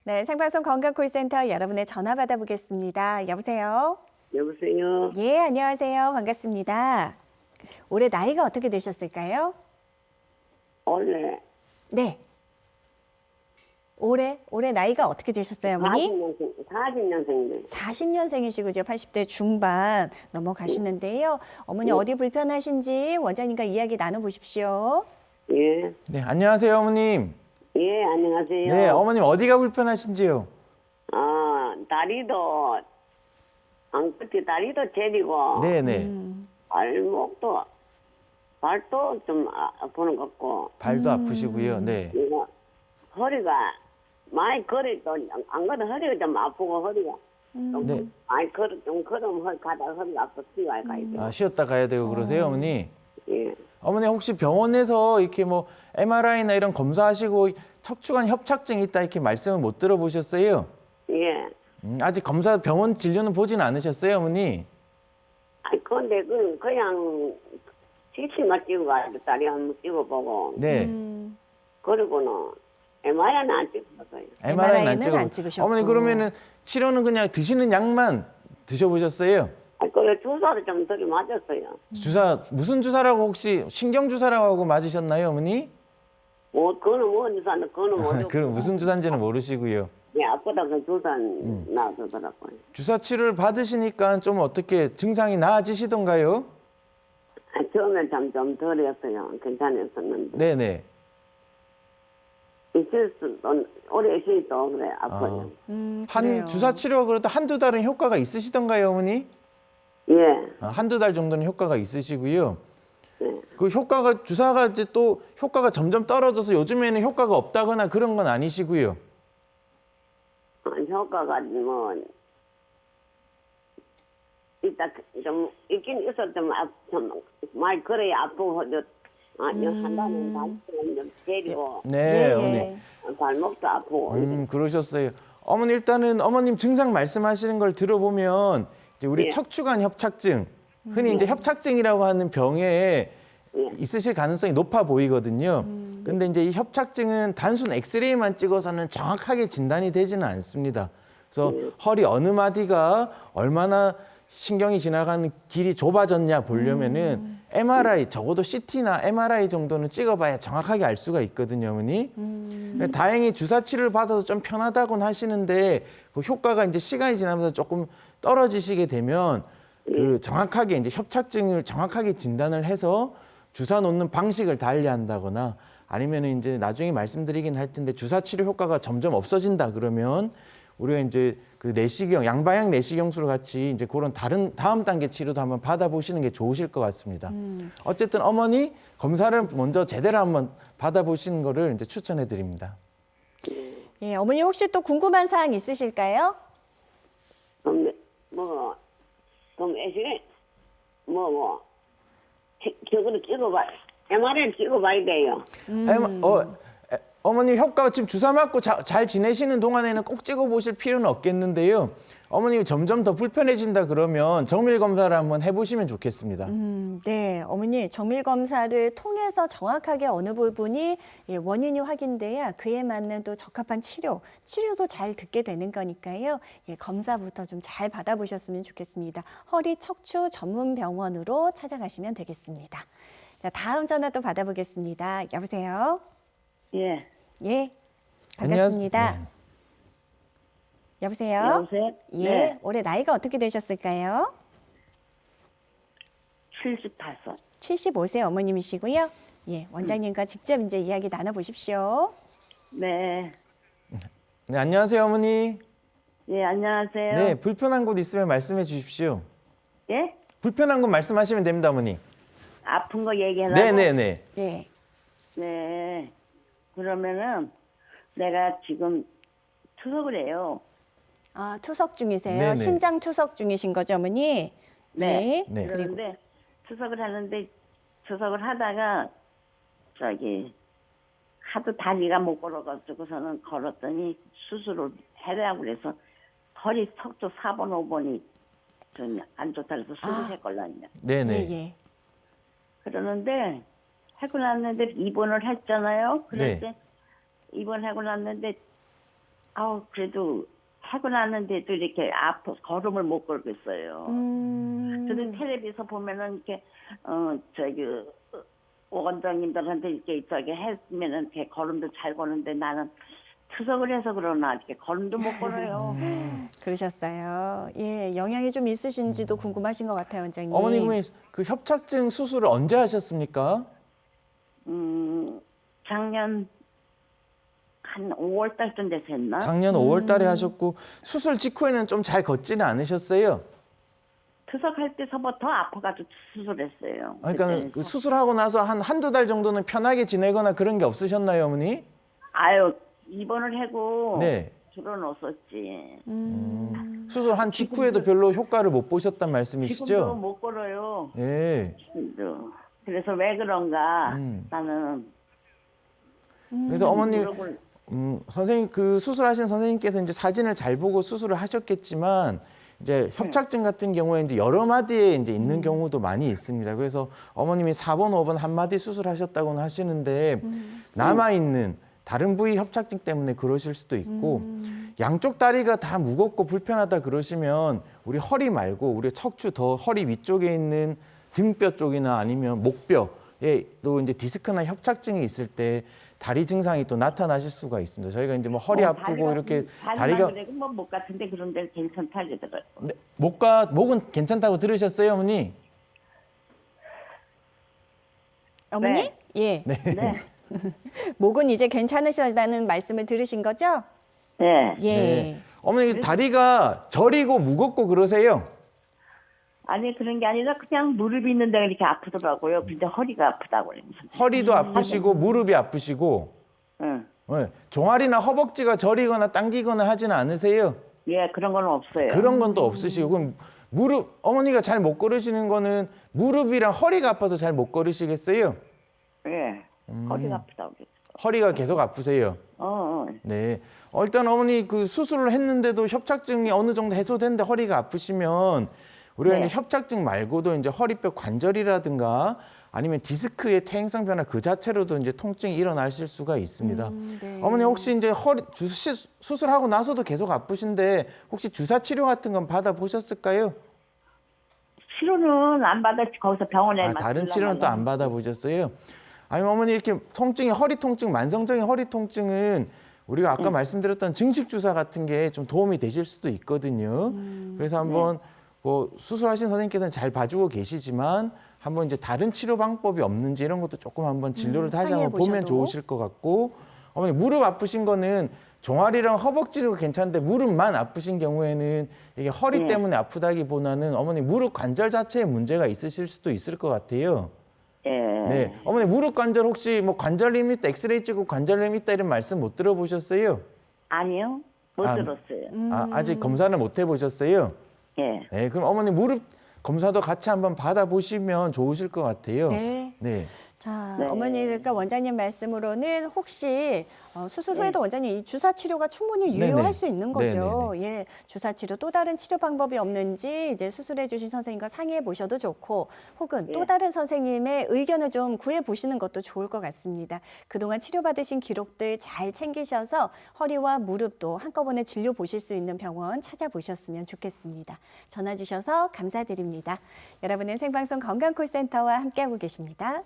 네, 생방송 건강콜센터 여러분의 전화 받아보겠습니다. 여보세요? 여보세요. 예, 안녕하세요. 반갑습니다. 올해 나이가 어떻게 되셨을까요? 원래 네. 올해 나이가 어떻게 되셨어요, 어머니? 40년생인데. 40년생이시고 이제 80대 중반 넘어가시는데요. 어머니 어디 불편하신지 원장님과 이야기 나눠보십시오. 예. 네, 안녕하세요, 어머님. 예, 안녕하세요. 네, 어머님 어디가 불편하신지요? 다리도, 안끝이 다리도 저리고, 네, 네. 발도 좀 아프는 것 같고, 발도 아프시고요. 네. 이거 허리가 많이 걸어도, 안 걸어 허리가 좀 아프고, 허리가. 좀 네. 많이 좀 걸으면 가다가 허리가 아파 뛰어야 가야 돼. 아, 쉬었다 가야 되고 그러세요, 어머니? 예. 어머니 혹시 병원에서 이렇게 뭐 MRI나 이런 검사하시고 척추관 협착증이 있다 이렇게 말씀을 못 들어보셨어요? 예. 아직 검사 병원 진료는 보진 않으셨어요, 어머니? 근데 그냥 CT만 찍어가지고 다리 한번 찍어보고, 네. 그리고는 MRI는 안 찍었어요. MRI는 안 찍어. 찍으셨고. 어머니 그러면은 치료는 그냥 드시는 약만 드셔보셨어요? 그래 주사를 좀 들이 맞았어요. 주사 무슨 주사라고 혹시 신경 주사라고 하고 맞으셨나요, 어머니? 그거는 뭐 주사인데 그거는 뭐. 그럼 무슨 주사인지는 모르시고요. 네, 아프다 그 주사 놔두더라고요. 주사 치료를 받으시니까 좀 어떻게 증상이 나아지시던가요? 처음엔 좀 덜했어요. 괜찮았었는데. 네네. 오래 있어도 그래 아파요. 한 그래요. 주사 치료가 그래도 한두 달은 효과가 있으시던가요, 어머니? 예. 한두 달 정도는 효과가 있으시고요. 네. 그 효과가 주사가 이제 또 효과가 점점 떨어져서 요즘에는 효과가 없다거나 그런 건 아니시고요. 효과가 뭐 이따 좀 있긴 있어 좀 많이 그래 아프고 한다는 다리 좀 때리고 네, 예, 어머니. 예. 발목도 아프고. 그러셨어요. 어머니 일단은 어머님 증상 말씀하시는 걸 들어보면 이제 우리 예. 척추관 협착증, 흔히 이제 협착증이라고 하는 병에 있으실 가능성이 높아 보이거든요. 근데 이제 이 협착증은 단순 엑스레이만 찍어서는 정확하게 진단이 되지는 않습니다. 그래서 허리 어느 마디가 얼마나 신경이 지나가는 길이 좁아졌냐 보려면은 MRI, 적어도 CT나 MRI 정도는 찍어봐야 정확하게 알 수가 있거든요, 어머니. 다행히 주사 치료를 받아서 좀 편하다고는 하시는데 그 효과가 이제 시간이 지나면서 조금 떨어지시게 되면 그 정확하게 이제 협착증을 정확하게 진단을 해서 주사 놓는 방식을 달리한다거나 아니면 이제 나중에 말씀드리긴 할 텐데 주사 치료 효과가 점점 없어진다 그러면 우리가 이제 그 내시경, 양방향 내시경술 같이 이제 그런 다음 단계 치료도 한번 받아보시는 게 좋으실 것 같습니다. 어쨌든 어머니 검사를 먼저 제대로 한번 받아보시는 거를 이제 추천해 드립니다. 예, 어머니 혹시 또 궁금한 사항 있으실까요? 그럼 애시에 저거를 찍어봐. MRI를 찍어봐야 돼요. 어머니 효과가 지금 주사 맞고 잘 지내시는 동안에는 꼭 찍어보실 필요는 없겠는데요. 어머니 점점 더 불편해진다 그러면 정밀 검사를 한번 해보시면 좋겠습니다. 네, 어머니 정밀 검사를 통해서 정확하게 어느 부분이 원인이 확인돼야 그에 맞는 또 적합한 치료도 잘 듣게 되는 거니까요. 검사부터 좀 잘 받아보셨으면 좋겠습니다. 허리 척추 전문 병원으로 찾아가시면 되겠습니다. 자, 다음 전화 또 받아보겠습니다. 여보세요? 예. 예, 반갑습니다. 안녕하세요. 여보세요? 여보세요? 예, 네. 올해 나이가 어떻게 되셨을까요? 78岁. 75세 어머님이시고요. 예, 원장님과 직접 이제 이야기 나눠보십시오. 네. 네, 안녕하세요, 어머니. 예, 안녕하세요. 네, 불편한 곳 있으면 말씀해 주십시오. 예? 불편한 곳 말씀하시면 됩니다, 어머니. 아픈 거 얘기하라고? 네네네. 예. 네. 그러면은 내가 지금 투석을 해요. 아, 투석 중이세요? 네네. 신장 투석 중이신 거죠, 어머니? 네. 네. 그리고 그런데 투석을 하는데 투석을 하다가 하도 다리가 못 걸어가지고서는 걸었더니 수술을 해라고 그래서 허리 척추 4번, 5번이 좀 안 좋다 그래서 수술했걸라냐. 네네. 예, 예. 그러는데 하고 났는데 입원을 했잖아요. 그럴 네. 때 입원하고 났는데 아우 그래도 하고 났는데도 이렇게 아파 걸음을 못 걸겠어요. 저는 텔레비에서 보면은 이렇게 저기 원장님들한테 이렇게 저기 했으면은 이렇게 걸음도 잘 거는데 나는 투석을 해서 그러나 이렇게 걸음도 못 걸어요. 그러셨어요. 예, 영향이 좀 있으신지도 궁금하신 것 같아요, 원장님. 어머님이 그 협착증 수술을 언제 하셨습니까? 작년 한 5월 달쯤 돼서 했나? 작년 5월 달에 하셨고 수술 직후에는 좀 잘 걷지는 않으셨어요? 투석할 때서부터 아파가지고 수술했어요. 그러니까 그때는. 그 수술하고 나서 한두 달 정도는 편하게 지내거나 그런 게 없으셨나요, 어머니? 아유 입원을 하고 네. 줄어넣었었지. 수술한 직후에도 별로 효과를 못 보셨단 지금도 말씀이시죠? 못 걸어요. 예. 지금도. 그래서 왜 그런가 나는 그래서 어머님 무릎을 선생님 그 수술하신 선생님께서 이제 사진을 잘 보고 수술을 하셨겠지만 이제 협착증 같은 경우에 이제 여러 마디에 이제 있는 경우도 많이 있습니다. 그래서 어머님이 4번, 5번 한 마디 수술하셨다고는 하시는데 남아 있는 다른 부위 협착증 때문에 그러실 수도 있고 양쪽 다리가 다 무겁고 불편하다 그러시면 우리 허리 말고 우리 척추 더 허리 위쪽에 있는 등뼈 쪽이나 아니면 목뼈에 또 이제 디스크나 협착증이 있을 때 다리 증상이 또 나타나실 수가 있습니다. 저희가 이제 뭐 허리 아프고 이렇게 다리가 그래 뭐목 같은데 그런 데는 괜찮다 그러더라고요. 네, 목은 괜찮다고 들으셨어요, 어머니? 어머니? 네. 예. 네. 목은 이제 괜찮으시다는 말씀을 들으신 거죠? 네. 예. 네. 어머니 다리가 저리고 무겁고 그러세요? 아니 그런 게 아니라 그냥 무릎이 있는 데가 이렇게 아프더라고요. 근데 허리가 아프다고 그래요. 허리도 아프시고 무릎이 아프시고 응. 네, 종아리나 허벅지가 저리거나 당기거나 하지는 않으세요? 예, 그런 건 없어요. 그런 건 또 없으시고 그럼 무릎 어머니가 잘 못 걸으시는 거는 무릎이랑 허리가 아파서 잘 못 걸으시겠어요? 예. 허리가 아프다고 그랬어. 허리가 계속 아프세요? 네. 일단 어머니 그 수술을 했는데도 협착증이 어느 정도 해소됐는데 허리가 아프시면 우리가 네. 이제 협착증 말고도 이제 허리뼈 관절이라든가 아니면 디스크의 퇴행성 변화 그 자체로도 이제 통증이 일어나실 수가 있습니다. 네. 어머니 혹시 이제 허리 수술하고 나서도 계속 아프신데 혹시 주사 치료 같은 건 받아 보셨을까요? 치료는 안 받았지. 거기서 병원에 다른 치료는 또 안 받아 보셨어요? 아니면 어머니 이렇게 통증이 허리 통증, 만성적인 허리 통증은 우리가 아까 말씀드렸던 증식 주사 같은 게 좀 도움이 되실 수도 있거든요. 그래서 한번 뭐 수술하신 선생님께서는 잘 봐주고 계시지만 한번 이제 다른 치료 방법이 없는지 이런 것도 조금 한번 진료를 다시 한번 보면 상의해 보셔도. 좋으실 것 같고 어머니 무릎 아프신 거는 종아리랑 허벅지는 괜찮은데 무릎만 아프신 경우에는 이게 허리 때문에 아프다기보다는 어머니 무릎 관절 자체에 문제가 있으실 수도 있을 것 같아요. 예. 네, 어머니 무릎 관절 혹시 뭐 관절염 있다, 엑스레이 찍고 관절염 있다 이런 말씀 못 들어보셨어요? 아니요. 못 아, 들었어요. 아직 검사를 못 해보셨어요? 예. 네, 그럼 어머니 무릎 검사도 같이 한번 받아보시면 좋으실 것 같아요. 네. 네. 자, 네. 어머니 그러니까 원장님 말씀으로는 혹시 수술 후에도 원장님 이 주사 치료가 충분히 유효할 네네. 수 있는 거죠. 예, 주사 치료 또 다른 치료 방법이 없는지 이제 수술해 주신 선생님과 상의해 보셔도 좋고, 혹은 또 다른 선생님의 의견을 좀 구해 보시는 것도 좋을 것 같습니다. 그동안 치료 받으신 기록들 잘 챙기셔서 허리와 무릎도 한꺼번에 진료 보실 수 있는 병원 찾아보셨으면 좋겠습니다. 전화 주셔서 감사드립니다. 여러분은 생방송 건강콜센터와 함께하고 계십니다.